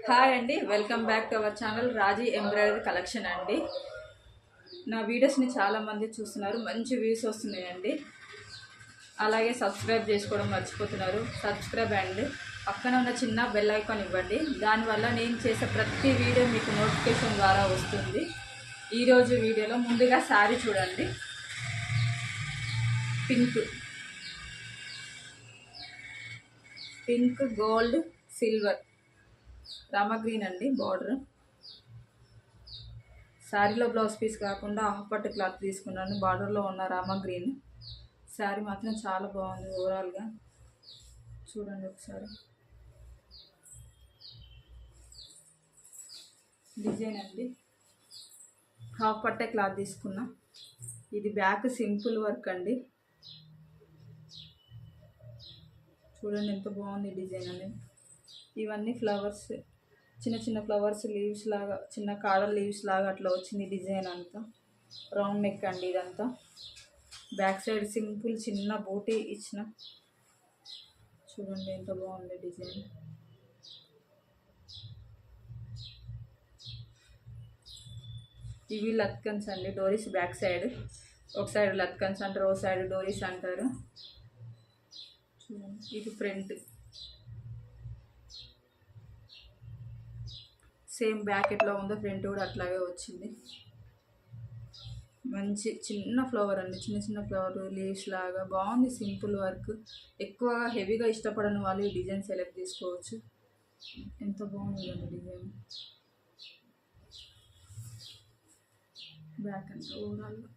Hi అండి, welcome back to our channel Raji embroidery collection అండి. నా వీడియోస్ని చాలామంది చూస్తున్నారు, మంచి వ్యూస్ వస్తున్నాయండి. అలాగే సబ్స్క్రైబ్ చేసుకోవడం మర్చిపోతున్నారు. సబ్స్క్రైబ్ అండి, పక్కన ఉన్న చిన్న బెల్ ఐకాన్ ఇవ్వండి. దానివల్ల నేను చేసే ప్రతి వీడియో మీకు నోటిఫికేషన్ ద్వారా వస్తుంది. ఈరోజు వీడియోలో ముందుగా శారీ చూడండి. Pink gold silver Rama green అండి బార్డర్. శారీలో బ్లౌజ్ పీస్ కాకుండా హాఫ్ పట్టు క్లాత్ తీసుకున్నాను. బార్డర్లో ఉన్న రామా గ్రీన్. శారీ మాత్రం చాలా బాగుంది. ఓవరాల్గా చూడండి ఒకసారి. డిజైన్ అండి, హాఫ్ పట్టే క్లాత్ తీసుకున్నా. ఇది బ్యాక్ సింపుల్ వర్క్ అండి. చూడండి ఎంత బాగుంది డిజైన్ అనేది. ఇవన్నీ ఫ్లవర్స్, చిన్న చిన్న ఫ్లవర్స్ లీవ్స్ లాగా, చిన్న కాడల్ లీవ్స్ లాగా అట్లా వచ్చింది డిజైన్ అంతా. రౌండ్ నెక్ అండి ఇదంతా. బ్యాక్ సైడ్ సింపుల్ చిన్న బూటీ ఇచ్చిన. చూడండి ఎంత బాగుంది డిజైన్. ఇవి లత్కన్స్ అండి, డోరీస్ బ్యాక్ సైడ్. ఒక సైడ్ లత్కన్స్ అంటారు, ఒక సైడ్ డోరీస్ అంటారు. చూడండి ఇది ఫ్రంట్. సేమ్ బ్యాక్ ఎట్లా ఉందో ఫ్రంట్ కూడా అట్లాగే వచ్చింది. మంచి చిన్న ఫ్లవర్ అండి, చిన్న చిన్న ఫ్లవర్ లీవ్స్ లాగా బాగుంది. Simple work. ఎక్కువగా హెవీగా ఇష్టపడని వాళ్ళు ఈ డిజైన్ సెలెక్ట్ చేసుకోవచ్చు. ఎంత బాగుంది అండి డిజైన్. బ్యాక్ అంతా ఓవరాల్గా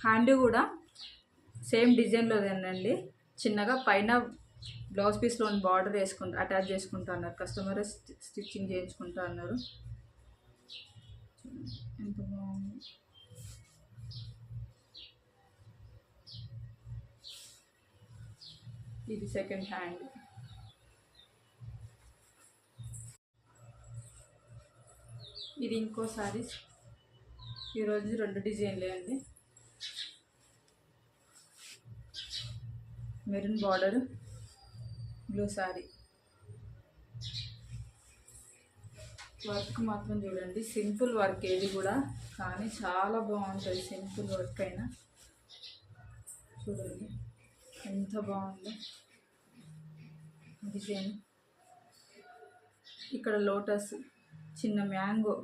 హ్యాండ్ కూడా సేమ్ డిజైన్లోదేనండి. చిన్నగా పైన బ్లౌజ్ పీస్లో బార్డర్ అటాచ్ చేసుకుంటా అన్నారు. కస్టమర్ స్టిచ్చింగ్ చేయించుకుంటా అన్నారు. ఎంత బాగుంది. ఇది సెకండ్ హ్యాండ్. ఇది ఇంకో సారీ. ఈరోజు 2 డిజైన్లే అండి. Maroon border, blue sorry. Work మాత్రం చూడండి, సింపుల్ వర్క్ ఏది కూడా, కానీ చాలా బాగుంటుంది. సింపుల్ వర్క్ అయినా చూడండి ఎంత బాగుందో డిజైన్. ఇక్కడ లోటస్, చిన్న మ్యాంగో,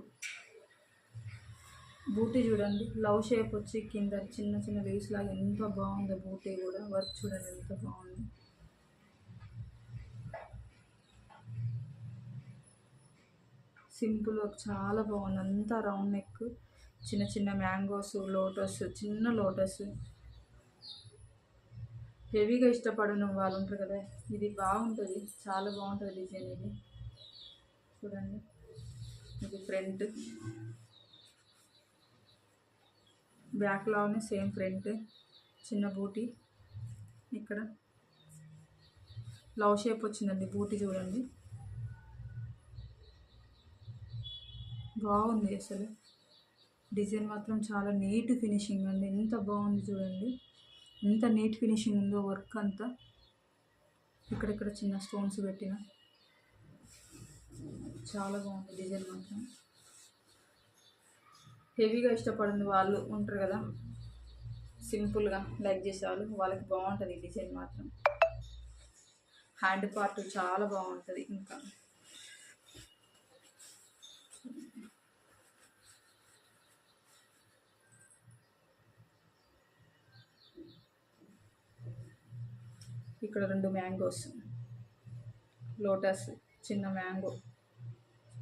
బూటీ చూడండి. లవ్ షేప్ వచ్చి కింద చిన్న చిన్న లీవ్స్ లాగా ఎంత బాగుందో. బూటీ కూడా వర్క్ చూడండి ఎంత బాగుంది. సింపుల్ వర్క్ చాలా బాగుంది. అంతా రౌండ్ నెక్, చిన్న చిన్న మ్యాంగోస్, లోటస్, చిన్న లోటస్. హెవీగా ఇష్టపడని వాళ్ళు ఉంటారు కదా, ఇది బాగుంటుంది. చాలా బాగుంటుంది డిజైన్ ఇది. చూడండి ఇది ఫ్రంట్. బ్యాక్లోనే సేమ్ ఫ్రంట్, చిన్న బూటీ. ఇక్కడ లవ్ షేప్ వచ్చిందండి బూటీ చూడండి. బాగుంది అసలు. డిజైన్ మాత్రం చాలా నీట్ ఫినిషింగ్ అండి. ఎంత బాగుంది చూడండి, ఎంత నీట్ ఫినిషింగ్ ఉందో వర్క్ అంతా. ఇక్కడిక్కడ చిన్న స్టోన్స్ పెట్టిన. చాలా బాగుంది డిజైన్ మాత్రం. హెవీగా ఇష్టపడిన వాళ్ళు ఉంటారు కదా, సింపుల్గా లైక్ చేసేవాళ్ళు, వాళ్ళకి బాగుంటుంది ఈ డిజైన్ మాత్రం. హ్యాండ్ పార్ట్ చాలా బాగుంటుంది. ఇంకా ఇక్కడ 2 మ్యాంగోస్, లోటస్, చిన్న మ్యాంగో,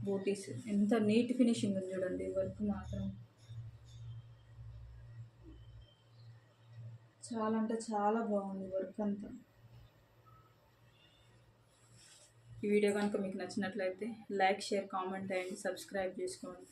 బూటీస్. ఎంత నీట్ ఫినిషింగ్ ఉంది చూడండి. వర్క్ మాత్రం చాలా అంటే చాలా బాగుంది వర్క్ అంతా. ఈ వీడియో కనుక మీకు నచ్చినట్లయితే like, share, comment and subscribe చేసుకోండి.